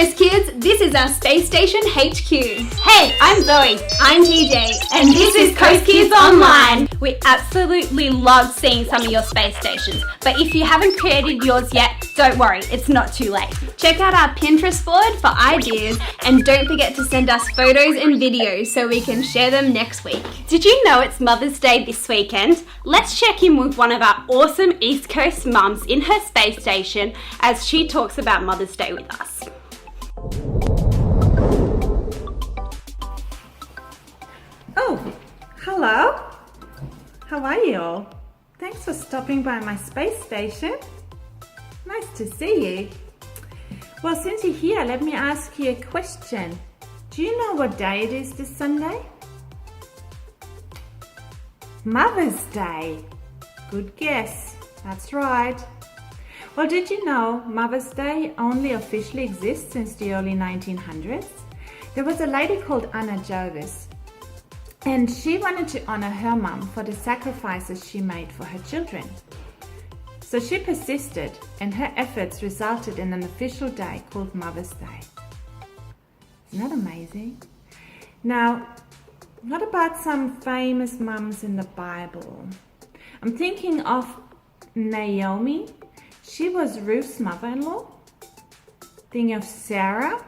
Coast Kids, this is our Space Station HQ. Hey, I'm Zoe. I'm TJ, And this is CoastKids Online. We absolutely love seeing some of your space stations, but if you haven't created yours yet, don't worry, it's not too late. Check out our Pinterest board for ideas and don't forget to send us photos and videos so we can share them next week. Did you know it's Mother's Day this weekend? Let's check in with one of our awesome East Coast mums in her space station as she talks about Mother's Day with us. Oh, hello. How are you all? Thanks for stopping by my space station. Nice to see you. Well, since you're here, let me ask you a question. Do you know what day it is this Sunday? Mother's Day. Good guess. That's right. Well, did you know Mother's Day only officially exists since the early 1900s? There was a lady called Anna Jarvis, and she wanted to honor her mum for the sacrifices she made for her children. So she persisted, and her efforts resulted in an official day called Mother's Day. Isn't that amazing? Now, what about some famous mums in the Bible? I'm thinking of Naomi. She was Ruth's mother-in-law. Thinking of Sarah.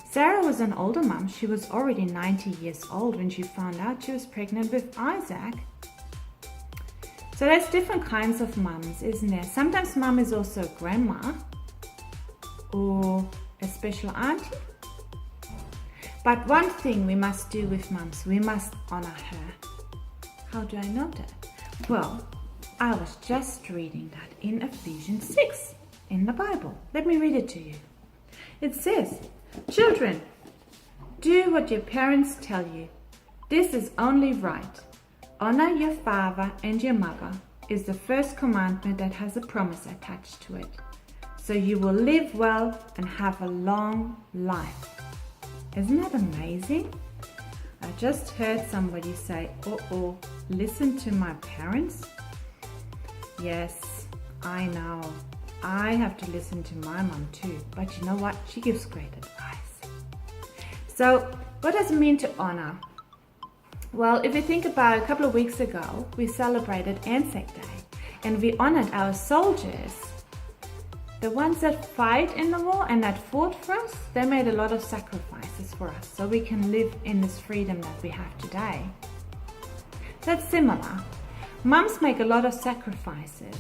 Sarah was an older mum. She was already 90 years old when she found out she was pregnant with Isaac. So there's different kinds of mums, isn't there? Sometimes mum is also a grandma or a special auntie. But one thing we must do with mums, we must honor her. How do I know that? Well, I was just reading that in Ephesians 6 in the Bible. Let me read it to you. It says, "Children, do what your parents tell you. This is only right. Honor your father and your mother is the first commandment that has a promise attached to it. So you will live well and have a long life." Isn't that amazing? I just heard somebody say, "Uh-oh, listen to my parents." Yes, I know. I have to listen to my mom too. But you know what? She gives great advice. So, what does it mean to honor? Well, if you think about a couple of weeks ago, we celebrated Anzac Day and we honored our soldiers. The ones that fight in the war and that fought for us, they made a lot of sacrifices for us so we can live in this freedom that we have today. That's similar. Mums make a lot of sacrifices.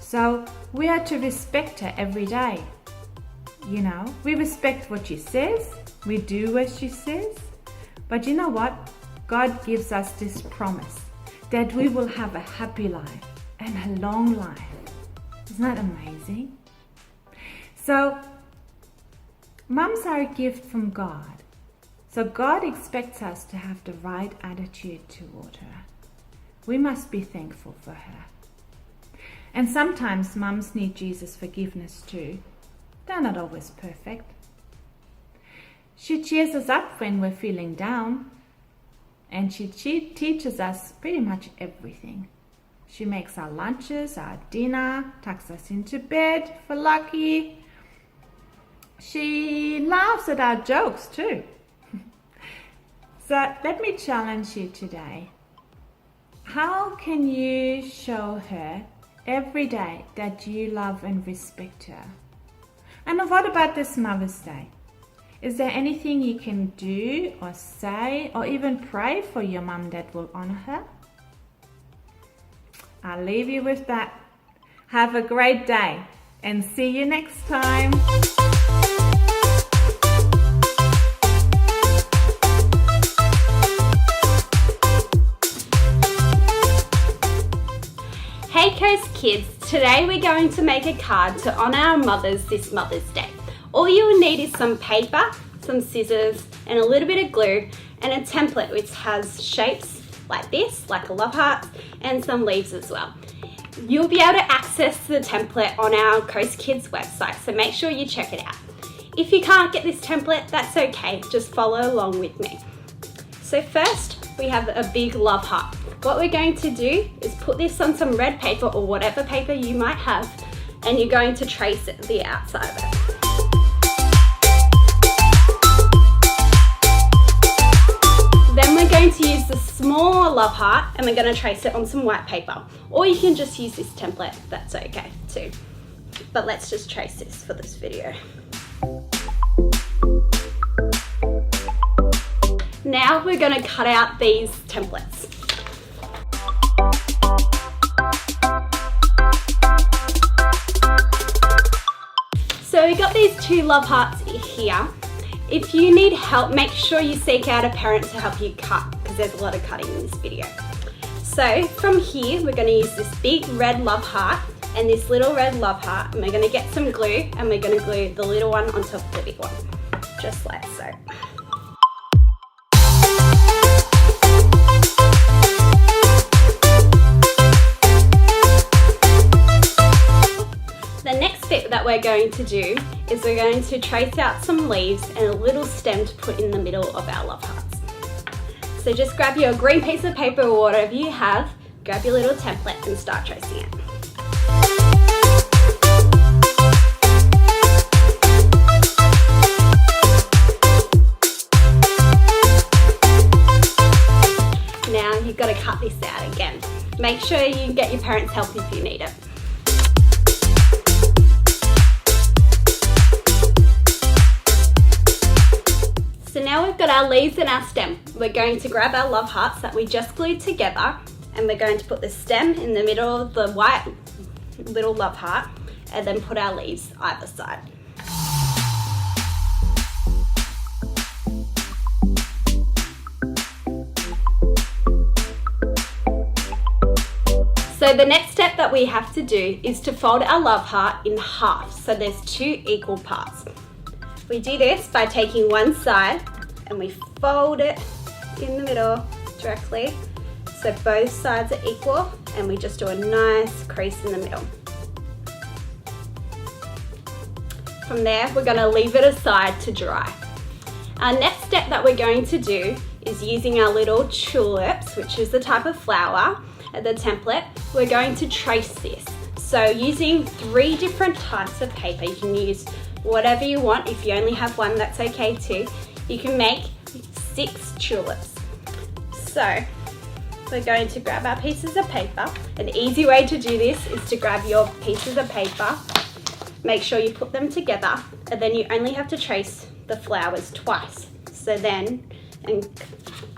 So we are to respect her every day. You know, we respect what she says, we do what she says. But you know what? God gives us this promise that we will have a happy life and a long life. Isn't that amazing? So, mums are a gift from God. So God expects us to have the right attitude toward her. We must be thankful for her. And sometimes mums need Jesus' forgiveness too. They're not always perfect. She cheers us up when we're feeling down. And she teaches us pretty much everything. She makes our lunches, our dinner, tucks us into bed if we're lucky. She laughs at our jokes too. So let me challenge you today. How can you show her every day that you love and respect her? And what about this Mother's Day? Is there anything you can do or say or even pray for your mum that will honor her? I'll leave you with that. Have a great day and see you next time. Hey Coast Kids, today we're going to make a card to honor our mothers this Mother's Day. All you will need is some paper, some scissors, and a little bit of glue, and a template which has shapes like this, like a love heart, and some leaves as well. You'll be able to access the template on our CoastKids website, so make sure you check it out. If you can't get this template, that's okay, just follow along with me. So first, we have a big love heart. What we're going to do is put this on some red paper or whatever paper you might have, and you're going to trace it the outside of it. going to use the small love heart and we're going to trace it on some white paper. Or you can just use this template, that's okay too. But let's just trace this for this video. Now we're going to cut out these templates. So we got these two love hearts here. If you need help, make sure you seek out a parent to help you cut, because there's a lot of cutting in this video. So from here, we're going to use this big red love heart and this little red love heart, and we're going to get some glue and we're going to glue the little one on top of the big one, just like so. The next step that we're going to do is we're going to trace out some leaves and a little stem to put in the middle of our love hearts. So just grab your green piece of paper or whatever you have, grab your little template and start tracing it. Now you've got to cut this out again. Make sure you get your parents' help if you need it. So now we've got our leaves and our stem. We're going to grab our love hearts that we just glued together and we're going to put the stem in the middle of the white little love heart and then put our leaves either side. So the next step that we have to do is to fold our love heart in half, so there's two equal parts. We do this by taking one side and we fold it in the middle directly, so both sides are equal, and we just do a nice crease in the middle. From there, we're going to leave it aside to dry. Our next step that we're going to do is using our little tulips, which is the type of flower, the template, we're going to trace this. So using 3 different types of paper, you can use whatever you want. If you only have one, that's okay too. You can make 6 tulips. So we're going to grab our pieces of paper. An easy way to do this is to grab your pieces of paper, make sure you put them together, and then you only have to trace the flowers twice. So then, and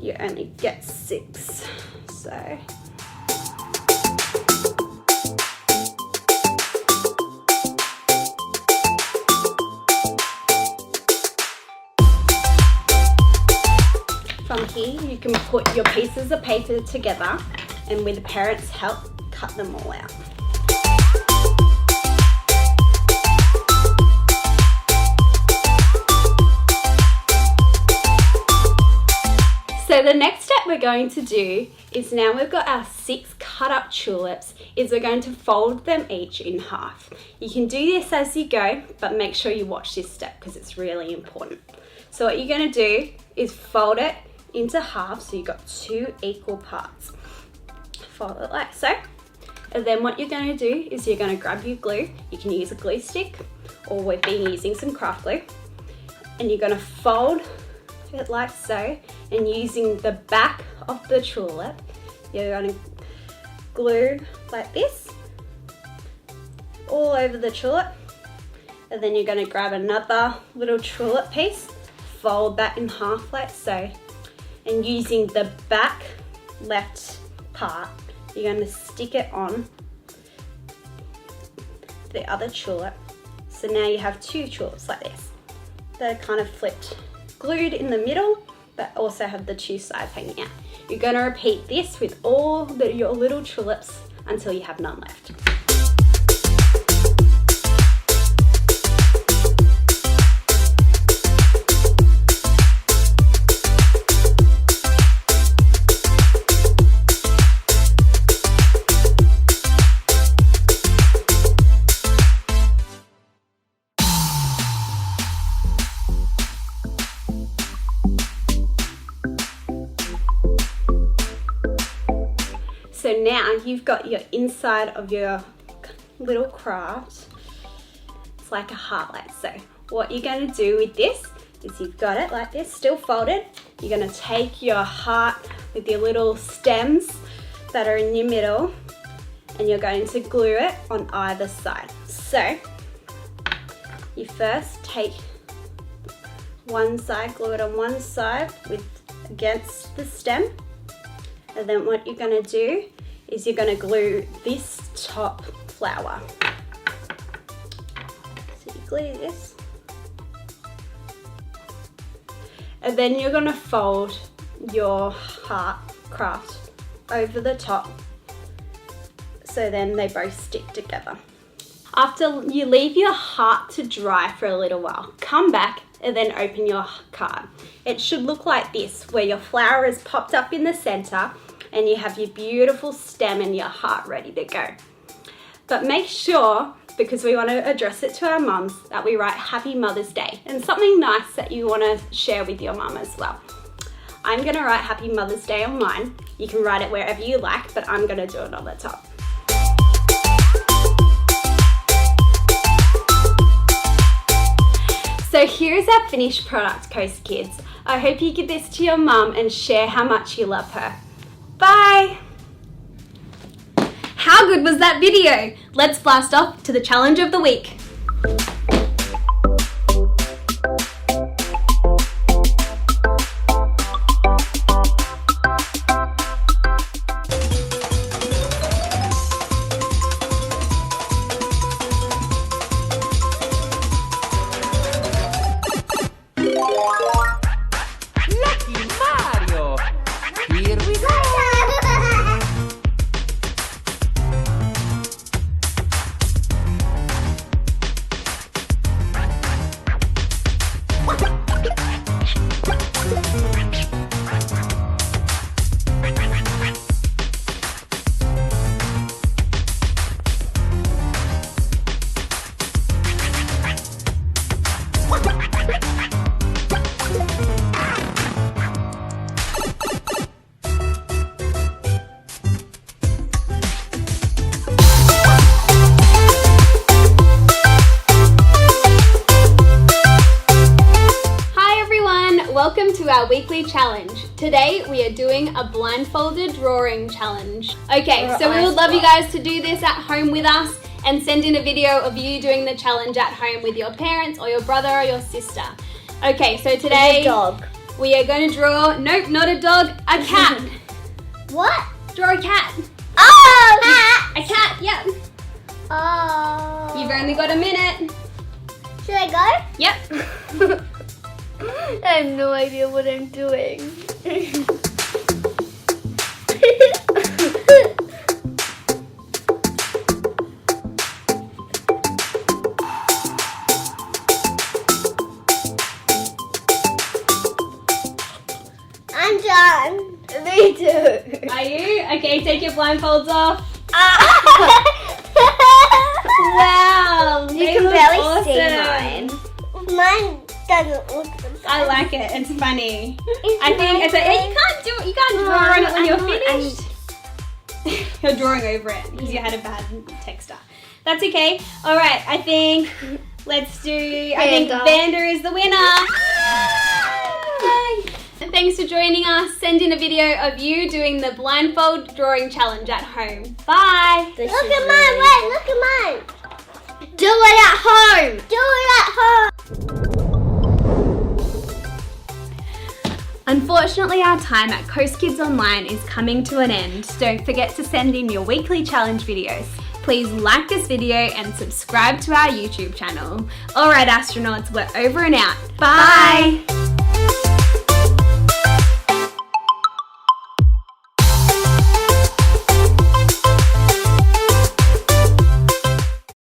you only get 6. So from here, you can put your pieces of paper together and with the parents' help, cut them all out. So the next step we're going to do is, now we've got our 6 cut up tulips, is we're going to fold them each in half. You can do this as you go, but make sure you watch this step because it's really important. So what you're going to do is fold it into half, so you've got 2 equal parts. Fold it like so. And then what you're going to do is you're going to grab your glue. You can use a glue stick, or we've been using some craft glue. And you're going to fold it like so, and using the back of the tulip, you're going to glue like this all over the tulip. And then you're going to grab another little tulip piece, fold that in half like so, and using the back left part, you're going to stick it on the other tulip. So now you have 2 tulips like this. They're kind of flipped, glued in the middle, but also have the 2 sides hanging out. You're going to repeat this with all your little tulips until you have none left. So now you've got your inside of your little craft. It's like a heart like so. What you're going to do with this is you've got it like this, still folded. You're going to take your heart with your little stems that are in your middle, and you're going to glue it on either side. So you first take one side, glue it on one side against the stem, and then what you're going to do is you're going to glue this top flower. So you glue this, and then you're going to fold your heart craft over the top, so then they both stick together. After you leave your heart to dry for a little while, come back and then open your card. It should look like this, where your flower is popped up in the center and you have your beautiful stem and your heart ready to go. But make sure, because we want to address it to our mums, that we write Happy Mother's Day and something nice that you want to share with your mum as well. I'm going to write Happy Mother's Day on mine. You can write it wherever you like, but I'm going to do it on the top. So here's our finished product, Coast Kids. I hope you give this to your mum and share how much you love her. Bye! How good was that video? Let's blast off to the challenge of the week. Welcome to our weekly challenge. Today we are doing a blindfolded drawing challenge. Okay, so we would love you guys to do this at home with us and send in a video of you doing the challenge at home with your parents or your brother or your sister. Okay, so today we are going to draw, nope, not a dog, a cat. What? Draw a cat. Oh, cat. A cat, yep. Oh. You've only got a minute. Should I go? Yep. I have no idea what I'm doing. I'm done. Me too. Are you? Okay, take your blindfolds off. Wow. You they can look barely awesome. see mine. Mine doesn't look the same. I like it. It's funny. I think it's you can't do it. You can't draw on it when you're finished. You're drawing over it because you had a bad texture. That's okay. All right. I think let's do. I think Vander is the winner. Yay. Thanks for joining us. Send in a video of you doing the blindfold drawing challenge at home. Bye. Look at mine. Wait. Look at mine. Do it at home. Do it at home. Unfortunately, our time at CoastKids Online is coming to an end. Don't forget to send in your weekly challenge videos. Please like this video and subscribe to our YouTube channel. Alright astronauts, we're over and out. Bye.